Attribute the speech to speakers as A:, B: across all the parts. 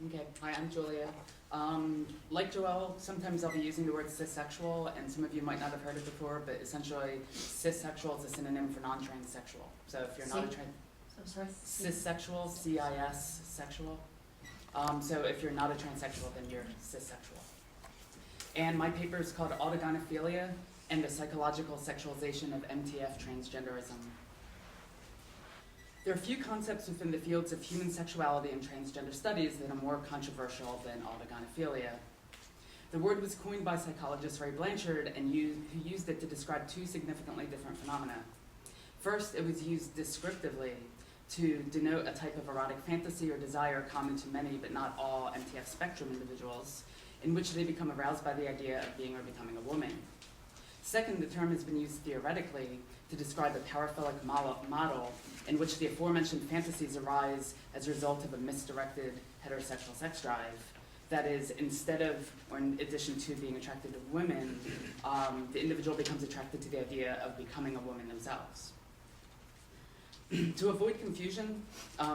A: Okay, hi, I'm Julia. Like Joelle, sometimes I'll be using the word cissexual, and some of you might not have heard it before, but essentially cissexual is a synonym for non-transsexual. So if you're not cissexual, C-I-S, sexual. So if you're not a transsexual, then you're cissexual. And my paper is called Autogynephilia and the Psychological Sexualization of MtF Transgenderism. There are few concepts within the fields of human sexuality and transgender studies that are more controversial than autogynephilia. The word was coined by psychologist Ray Blanchard who used it to describe two significantly different phenomena. First, it was used descriptively to denote a type of erotic fantasy or desire common to many but not all MtF spectrum individuals, in which they become aroused by the idea of being or becoming a woman. Second, the term has been used theoretically to describe a paraphilic model in which the aforementioned fantasies arise as a result of a misdirected heterosexual sex drive. That is, instead of, or in addition to being attracted to women, the individual becomes attracted to the idea of becoming a woman themselves. To avoid confusion,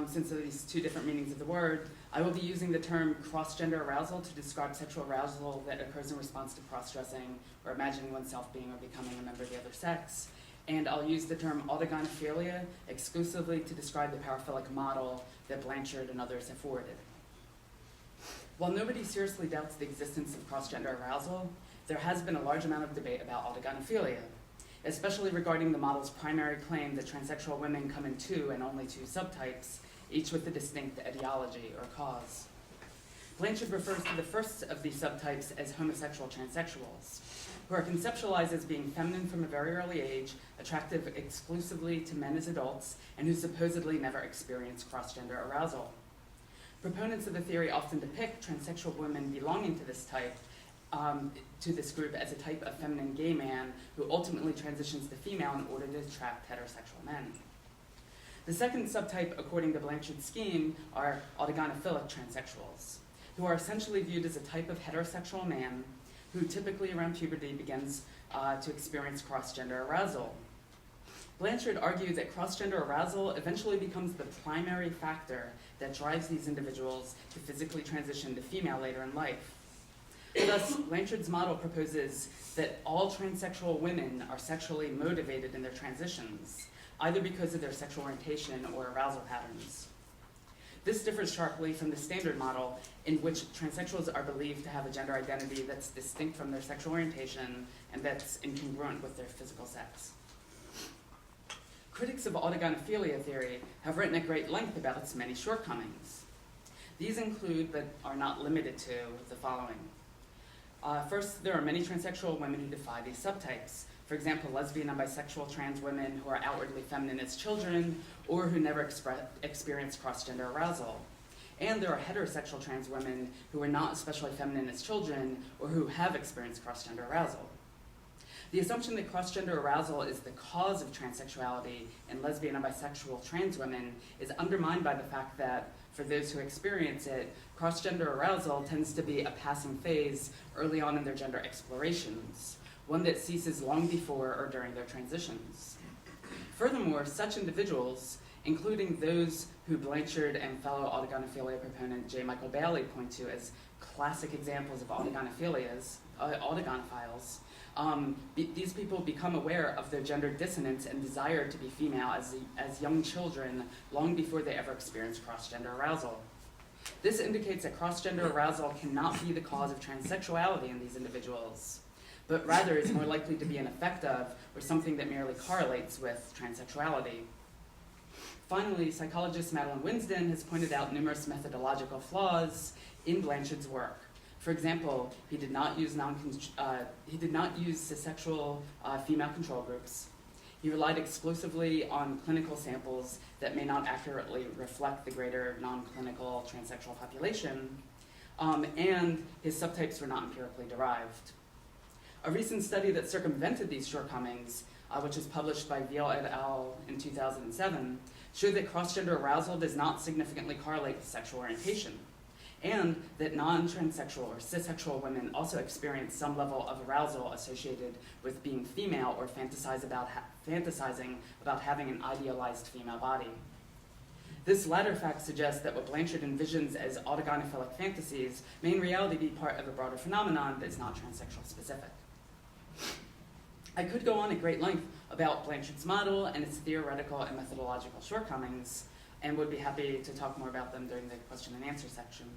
A: since there are these two different meanings of the word, I will be using the term cross-gender arousal to describe sexual arousal that occurs in response to cross-dressing or imagining oneself being or becoming a member of the other sex. And I'll use the term autogynephilia exclusively to describe the paraphilic model that Blanchard and others have forwarded. While nobody seriously doubts the existence of cross-gender arousal, there has been a large amount of debate about autogynephilia, especially regarding the model's primary claim that transsexual women come in two and only two subtypes, each with a distinct etiology or cause. Blanchard refers to the first of these subtypes as homosexual transsexuals, who are conceptualized as being feminine from a very early age, attractive exclusively to men as adults, and who supposedly never experience cross-gender arousal. Proponents of the theory often depict transsexual women belonging to this type, to this group as a type of feminine gay man who ultimately transitions to female in order to attract heterosexual men. The second subtype, according to Blanchard's scheme, are autogynephilic transsexuals, who are essentially viewed as a type of heterosexual man who typically around puberty begins to experience cross-gender arousal. Blanchard argued that cross-gender arousal eventually becomes the primary factor that drives these individuals to physically transition to female later in life. Thus, Blanchard's model proposes that all transsexual women are sexually motivated in their transitions, either because of their sexual orientation or arousal patterns. This differs sharply from the standard model in which transsexuals are believed to have a gender identity that's distinct from their sexual orientation and that's incongruent with their physical sex. Critics of autogynephilia theory have written at great length about its many shortcomings. These include, but are not limited to, the following. First, there are many transsexual women who defy these subtypes. For example, lesbian and bisexual trans women who are outwardly feminine as children or who never experience cross-gender arousal. And there are heterosexual trans women who are not especially feminine as children or who have experienced cross-gender arousal. The assumption that cross-gender arousal is the cause of transsexuality in lesbian and bisexual trans women is undermined by the fact that, for those who experience it, cross-gender arousal tends to be a passing phase early on in their gender explorations, one that ceases long before or during their transitions. Furthermore, such individuals, including those who Blanchard and fellow autogynephilia proponent J. Michael Bailey point to as classic examples of autogynephiles, these people become aware of their gender dissonance and desire to be female as young children long before they ever experience cross-gender arousal. This indicates that cross-gender arousal cannot be the cause of transsexuality in these individuals, but rather is more likely to be an effect of or something that merely correlates with transsexuality. Finally, psychologist Madeline Winston has pointed out numerous methodological flaws in Blanchard's work. For example, he did not use cissexual female control groups. He relied exclusively on clinical samples that may not accurately reflect the greater non-clinical transsexual population, and his subtypes were not empirically derived. A recent study that circumvented these shortcomings, which was published by Veal et al. In 2007, showed that cross-gender arousal does not significantly correlate with sexual orientation, and that non-transsexual or cissexual women also experience some level of arousal associated with being female or fantasizing about having an idealized female body. This latter fact suggests that what Blanchard envisions as autogynephilic fantasies may in reality be part of a broader phenomenon that is not transsexual specific. I could go on at great length about Blanchard's model and its theoretical and methodological shortcomings, and would be happy to talk more about them during the question and answer section.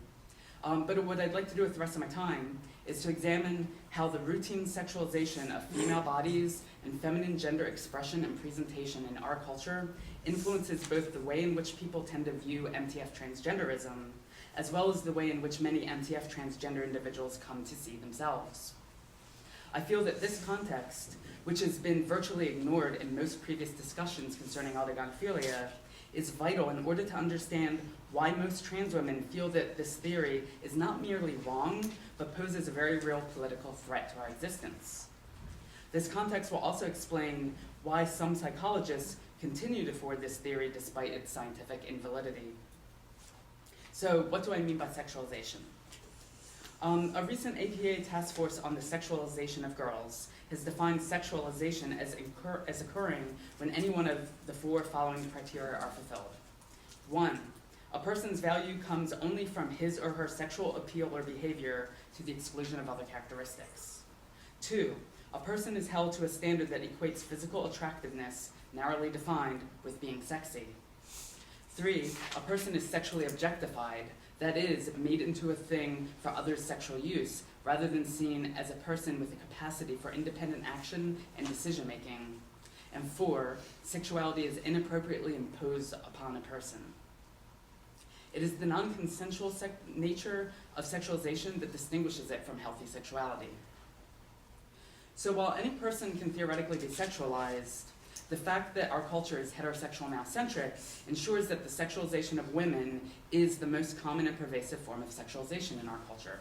A: But what I'd like to do with the rest of my time is to examine how the routine sexualization of female bodies and feminine gender expression and presentation in our culture influences both the way in which people tend to view MtF transgenderism, as well as the way in which many MtF transgender individuals come to see themselves. I feel that this context, which has been virtually ignored in most previous discussions concerning autogynephilia, is vital in order to understand why most trans women feel that this theory is not merely wrong, but poses a very real political threat to our existence. This context will also explain why some psychologists continue to forward this theory despite its scientific invalidity. So what do I mean by sexualization? A recent APA task force on the sexualization of girls has defined sexualization as occurring when any one of the four following criteria are fulfilled. 1, a person's value comes only from his or her sexual appeal or behavior to the exclusion of other characteristics. 2, a person is held to a standard that equates physical attractiveness, narrowly defined, with being sexy. 3, a person is sexually objectified, that is, made into a thing for others' sexual use, rather than seen as a person with the capacity for independent action and decision-making. And 4, sexuality is inappropriately imposed upon a person. It is the non-consensual nature of sexualization that distinguishes it from healthy sexuality. So while any person can theoretically be sexualized, the fact that our culture is heterosexual male-centric ensures that the sexualization of women is the most common and pervasive form of sexualization in our culture.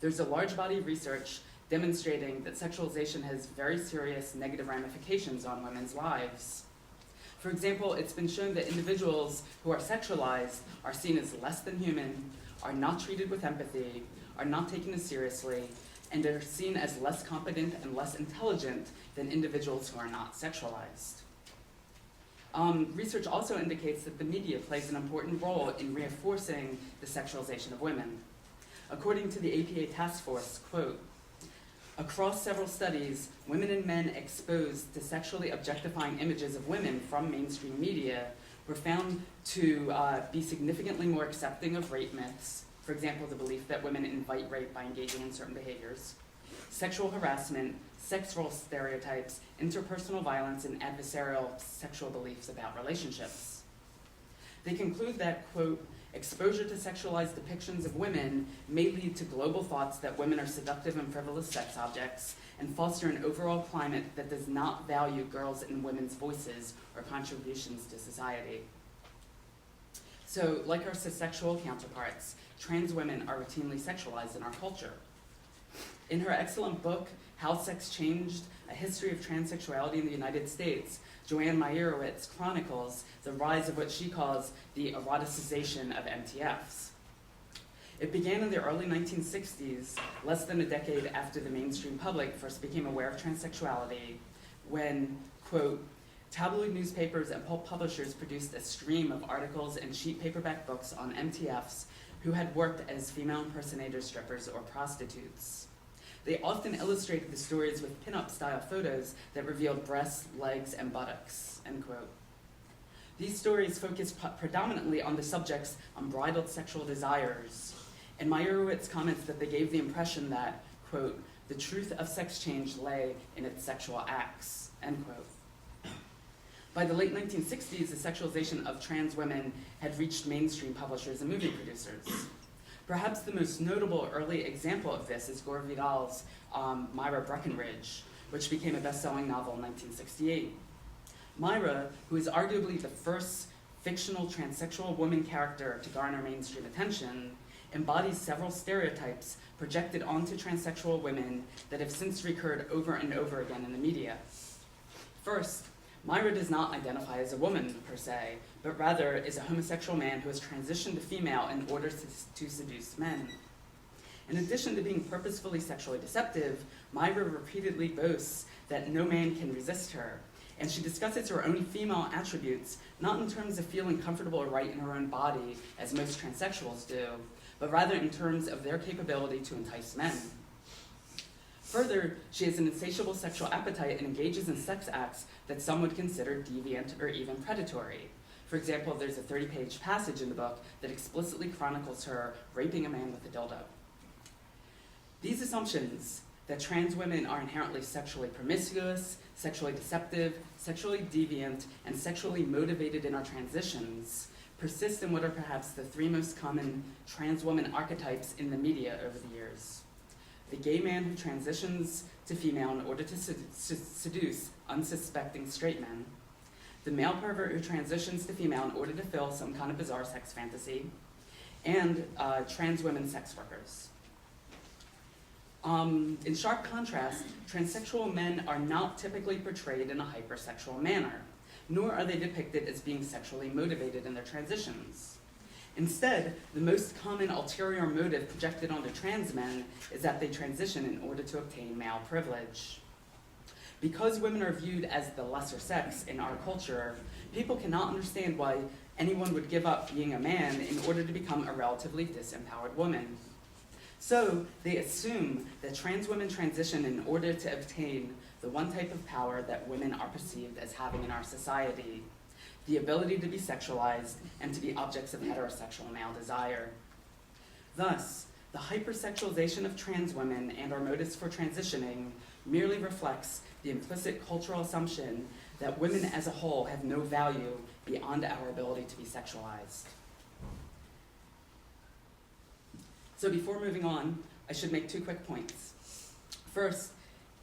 A: There's a large body of research demonstrating that sexualization has very serious negative ramifications on women's lives. For example, it's been shown that individuals who are sexualized are seen as less than human, are not treated with empathy, are not taken as seriously, and are seen as less competent and less intelligent than individuals who are not sexualized. Research also indicates that the media plays an important role in reinforcing the sexualization of women. According to the APA task force, quote, across several studies, women and men exposed to sexually objectifying images of women from mainstream media were found to be significantly more accepting of rape myths, for example, the belief that women invite rape by engaging in certain behaviors, sexual harassment, sex role stereotypes, interpersonal violence, and adversarial sexual beliefs about relationships. They conclude that, quote, exposure to sexualized depictions of women may lead to global thoughts that women are seductive and frivolous sex objects and foster an overall climate that does not value girls' and women's voices or contributions to society. So, like our cissexual counterparts, trans women are routinely sexualized in our culture. In her excellent book, How Sex Changed, A History of Transsexuality in the United States, Joanne Meyerowitz chronicles the rise of what she calls the eroticization of MTFs. It began in the early 1960s, less than a decade after the mainstream public first became aware of transsexuality, when, quote, tabloid newspapers and pulp publishers produced a stream of articles and cheap paperback books on MTFs who had worked as female impersonator strippers or prostitutes. They often illustrated the stories with pin-up style photos that revealed breasts, legs, and buttocks, end quote. These stories focused predominantly on the subject's unbridled sexual desires, and Meyerowitz comments that they gave the impression that, quote, the truth of sex change lay in its sexual acts, end quote. By the late 1960s, the sexualization of trans women had reached mainstream publishers and movie producers. Perhaps the most notable early example of this is Gore Vidal's Myra Breckenridge, which became a best-selling novel in 1968. Myra, who is arguably the first fictional transsexual woman character to garner mainstream attention, embodies several stereotypes projected onto transsexual women that have since recurred over and over again in the media. First, Myra does not identify as a woman, per se, but rather is a homosexual man who has transitioned to female in order to seduce men. In addition to being purposefully sexually deceptive, Myra repeatedly boasts that no man can resist her, And she discusses her own female attributes, not in terms of feeling comfortable or right in her own body, as most transsexuals do, but rather in terms of their capability to entice men. Further, she has an insatiable sexual appetite and engages in sex acts that some would consider deviant or even predatory. For example, there's a 30-page passage in the book that explicitly chronicles her raping a man with a dildo. These assumptions that trans women are inherently sexually promiscuous, sexually deceptive, sexually deviant, and sexually motivated in our transitions persist in what are perhaps the three most common trans woman archetypes in the media over the years. The gay man who transitions to female in order to seduce unsuspecting straight men, the male pervert who transitions to female in order to fill some kind of bizarre sex fantasy, and trans women sex workers. In sharp contrast, transsexual men are not typically portrayed in a hypersexual manner, nor are they depicted as being sexually motivated in their transitions. Instead, the most common ulterior motive projected onto trans men is that they transition in order to obtain male privilege. Because women are viewed as the lesser sex in our culture, people cannot understand why anyone would give up being a man in order to become a relatively disempowered woman. So they assume that trans women transition in order to obtain the one type of power that women are perceived as having in our society: the ability to be sexualized and to be objects of heterosexual male desire. Thus, the hypersexualization of trans women and our motives for transitioning merely reflects the implicit cultural assumption that women as a whole have no value beyond our ability to be sexualized. So before moving on, I should make two quick points. First,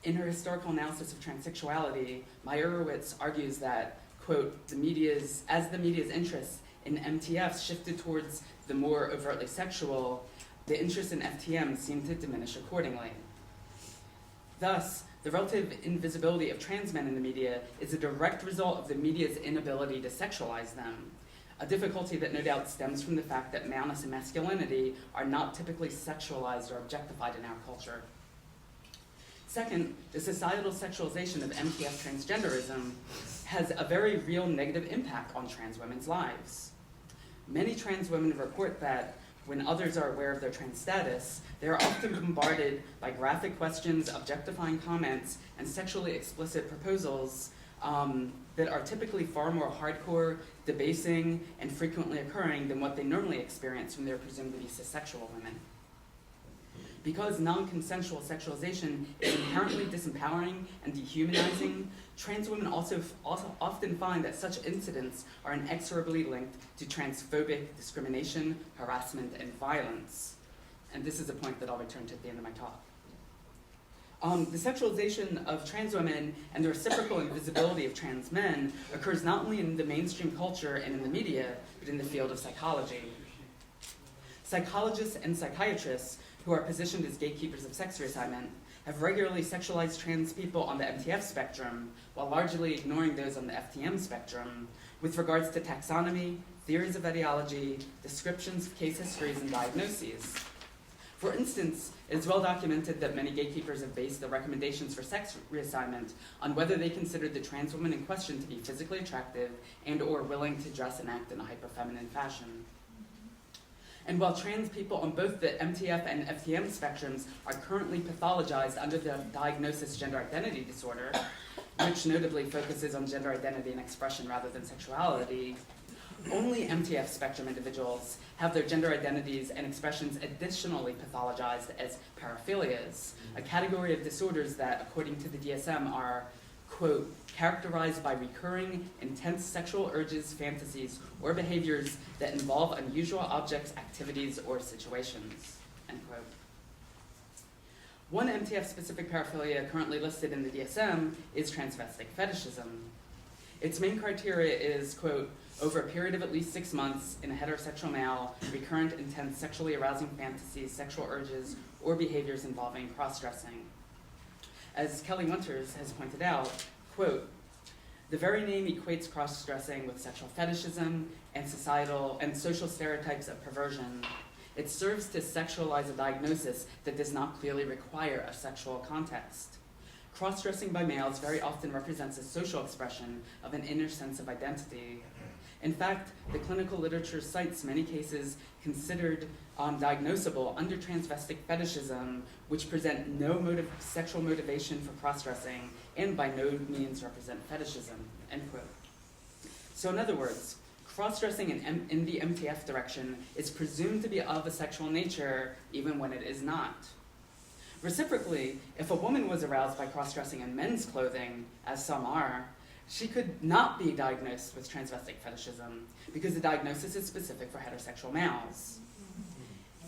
A: in her historical analysis of transsexuality, Meyerowitz argues that, quote, as the media's interest in MTFs shifted towards the more overtly sexual, the interest in FTM seemed to diminish accordingly. Thus, the relative invisibility of trans men in the media is a direct result of the media's inability to sexualize them, a difficulty that no doubt stems from the fact that maleness and masculinity are not typically sexualized or objectified in our culture. Second, the societal sexualization of MtF transgenderism has a very real negative impact on trans women's lives. Many trans women report that when others are aware of their trans status, they are often bombarded by graphic questions, objectifying comments, and sexually explicit proposals that are typically far more hardcore, debasing, and frequently occurring than what they normally experience when they're presumed to be cissexual women. Because non-consensual sexualization is inherently disempowering and dehumanizing, trans women also often find that such incidents are inexorably linked to transphobic discrimination, harassment, and violence. And this is a point that I'll return to at the end of my talk. The sexualization of trans women and the reciprocal invisibility of trans men occurs not only in the mainstream culture and in the media, but in the field of psychology. Psychologists and psychiatrists who are positioned as gatekeepers of sex reassignment have regularly sexualized trans people on the MTF spectrum, while largely ignoring those on the FTM spectrum, with regards to taxonomy, theories of etiology, descriptions of case histories, and diagnoses. For instance, it is well documented that many gatekeepers have based their recommendations for sex reassignment on whether they considered the trans woman in question to be physically attractive and or willing to dress and act in a hyper-feminine fashion. And while trans people on both the MTF and FTM spectrums are currently pathologized under the diagnosis gender identity disorder, which notably focuses on gender identity and expression rather than sexuality, only MTF spectrum individuals have their gender identities and expressions additionally pathologized as paraphilias, a category of disorders that, according to the DSM, are, quote, characterized by recurring, intense sexual urges, fantasies, or behaviors that involve unusual objects, activities, or situations, end quote. One MTF-specific paraphilia currently listed in the DSM is transvestic fetishism. Its main criteria is, quote, over a period of at least 6 months in a heterosexual male, recurrent, intense, sexually arousing fantasies, sexual urges, or behaviors involving cross-dressing. As Kelley Winters has pointed out, quote, the very name equates cross-dressing with sexual fetishism and societal and social stereotypes of perversion. It serves to sexualize a diagnosis that does not clearly require a sexual context. cross-dressing by males very often represents a social expression of an inner sense of identity. In fact, the clinical literature cites many cases considered diagnosable under transvestic fetishism, which present no sexual motivation for cross-dressing and by no means represent fetishism, end quote. So in other words, cross-dressing in the MtF direction is presumed to be of a sexual nature even when it is not. Reciprocally, if a woman was aroused by cross-dressing in men's clothing, as some are, she could not be diagnosed with transvestic fetishism because the diagnosis is specific for heterosexual males.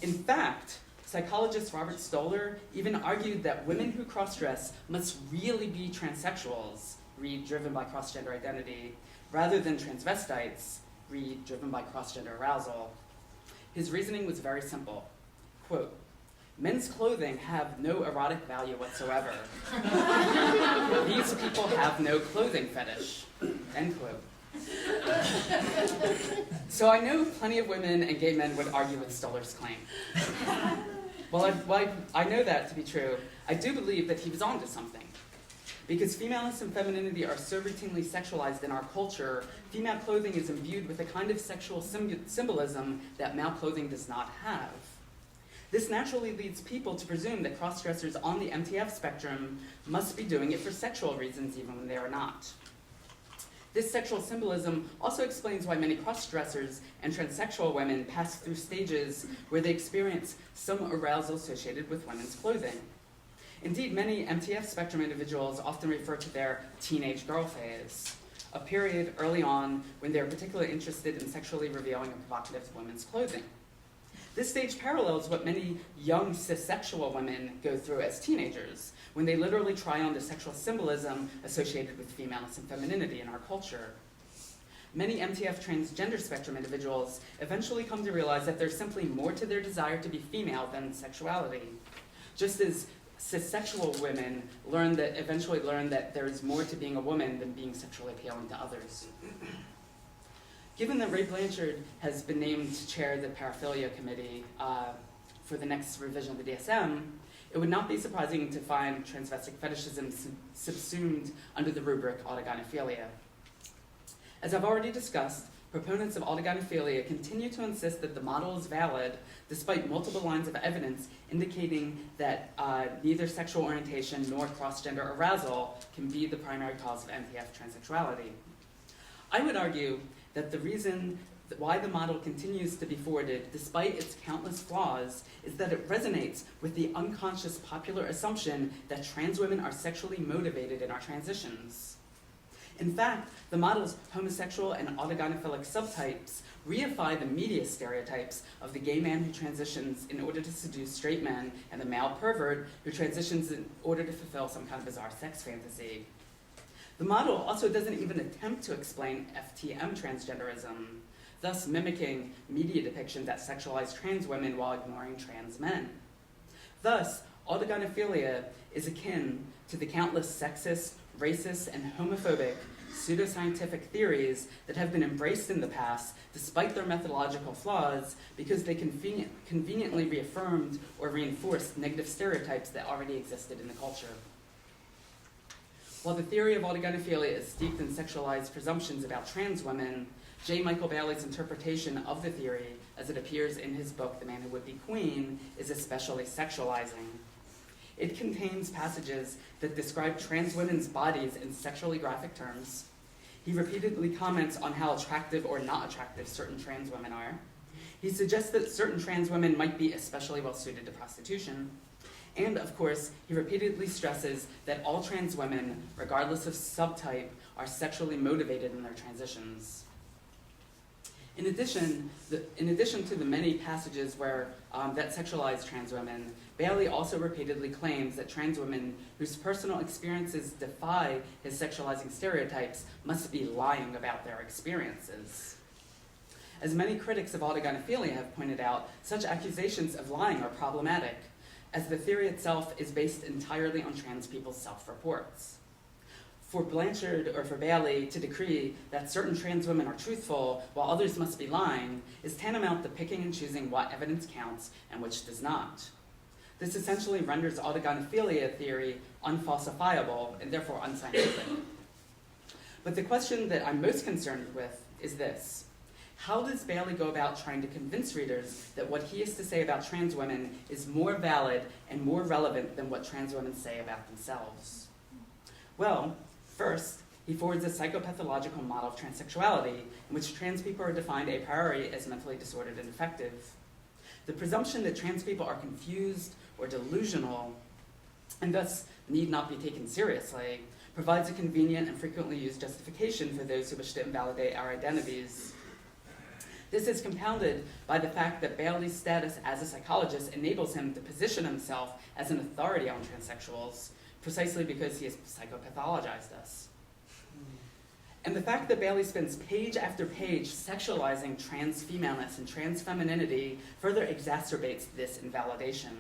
A: In fact, psychologist Robert Stoller even argued that women who cross-dress must really be transsexuals, read driven by cross-gender identity, rather than transvestites, read driven by cross-gender arousal. His reasoning was very simple. Quote, "Men's clothing have no erotic value whatsoever. These people have no clothing fetish," end quote. So I know plenty of women and gay men would argue with Stoller's claim. While I know that to be true, I do believe that he was onto something. Because femaleness and femininity are so routinely sexualized in our culture, female clothing is imbued with a kind of sexual symbolism that male clothing does not have. This naturally leads people to presume that cross-dressers on the MtF spectrum must be doing it for sexual reasons even when they are not. This sexual symbolism also explains why many cross-dressers and transsexual women pass through stages where they experience some arousal associated with women's clothing. Indeed, many MtF spectrum individuals often refer to their teenage girl phase, a period early on when they're particularly interested in sexually revealing and provocative women's clothing. This stage parallels what many young cissexual women go through as teenagers, when they literally try on the sexual symbolism associated with femaleness and femininity in our culture. Many MtF transgender spectrum individuals eventually come to realize that there's simply more to their desire to be female than sexuality. Just as cissexual women eventually learn that there is more to being a woman than being sexually appealing to others. Given that Ray Blanchard has been named to chair the Paraphilia Committee for the next revision of the DSM, it would not be surprising to find transvestic fetishism subsumed under the rubric autogynephilia. As I've already discussed, proponents of autogynephilia continue to insist that the model is valid despite multiple lines of evidence indicating that neither sexual orientation nor cross-gender arousal can be the primary cause of MtF transsexuality. I would argue that the reason why the model continues to be forwarded, despite its countless flaws, is that it resonates with the unconscious popular assumption that trans women are sexually motivated in our transitions. In fact, the model's homosexual and autogynephilic subtypes reify the media stereotypes of the gay man who transitions in order to seduce straight men and the male pervert who transitions in order to fulfill some kind of bizarre sex fantasy. The model also doesn't even attempt to explain FTM transgenderism, thus mimicking media depictions that sexualize trans women while ignoring trans men. Thus, autogynephilia is akin to the countless sexist, racist, and homophobic pseudoscientific theories that have been embraced in the past despite their methodological flaws because they conveniently reaffirmed or reinforced negative stereotypes that already existed in the culture. While the theory of autogynephilia is steeped in sexualized presumptions about trans women, J. Michael Bailey's interpretation of the theory, as it appears in his book, The Man Who Would Be Queen, is especially sexualizing. It contains passages that describe trans women's bodies in sexually graphic terms. He repeatedly comments on how attractive or not attractive certain trans women are. He suggests that certain trans women might be especially well suited to prostitution. And, of course, he repeatedly stresses that all trans women, regardless of subtype, are sexually motivated in their transitions. In addition to the many passages where that sexualize trans women, Bailey also repeatedly claims that trans women whose personal experiences defy his sexualizing stereotypes must be lying about their experiences. As many critics of autogynephilia have pointed out, such accusations of lying are problematic, as the theory itself is based entirely on trans people's self-reports. For Blanchard or for Bailey to decree that certain trans women are truthful while others must be lying is tantamount to picking and choosing what evidence counts and which does not. This essentially renders autogynephilia theory unfalsifiable and therefore unscientific. But the question that I'm most concerned with is this. How does Bailey go about trying to convince readers that what he has to say about trans women is more valid and more relevant than what trans women say about themselves? Well, first, he forwards a psychopathological model of transsexuality in which trans people are defined a priori as mentally disordered and defective. The presumption that trans people are confused or delusional and thus need not be taken seriously provides a convenient and frequently used justification for those who wish to invalidate our identities. This is compounded by the fact that Bailey's status as a psychologist enables him to position himself as an authority on transsexuals, precisely because he has psychopathologized us. And the fact that Bailey spends page after page sexualizing trans femaleness and trans femininity further exacerbates this invalidation.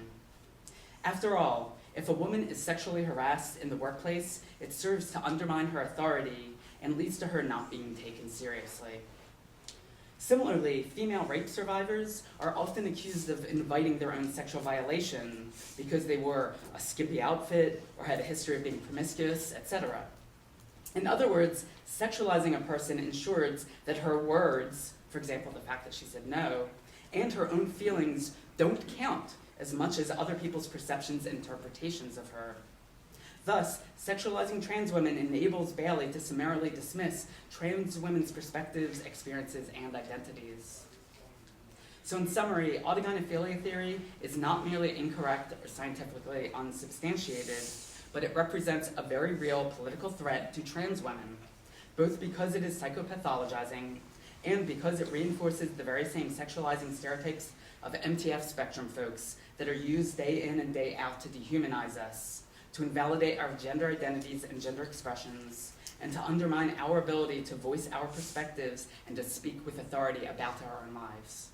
A: After all, if a woman is sexually harassed in the workplace, it serves to undermine her authority and leads to her not being taken seriously. Similarly, female rape survivors are often accused of inviting their own sexual violation because they wore a skimpy outfit or had a history of being promiscuous, etc. In other words, sexualizing a person ensures that her words, for example, the fact that she said no, and her own feelings don't count as much as other people's perceptions and interpretations of her. Thus, sexualizing trans women enables Bailey to summarily dismiss trans women's perspectives, experiences, and identities. So in summary, autogynephilia theory is not merely incorrect or scientifically unsubstantiated, but it represents a very real political threat to trans women, both because it is psychopathologizing and because it reinforces the very same sexualizing stereotypes of MtF spectrum folks that are used day in and day out to dehumanize us, to invalidate our gender identities and gender expressions, and to undermine our ability to voice our perspectives and to speak with authority about our own lives.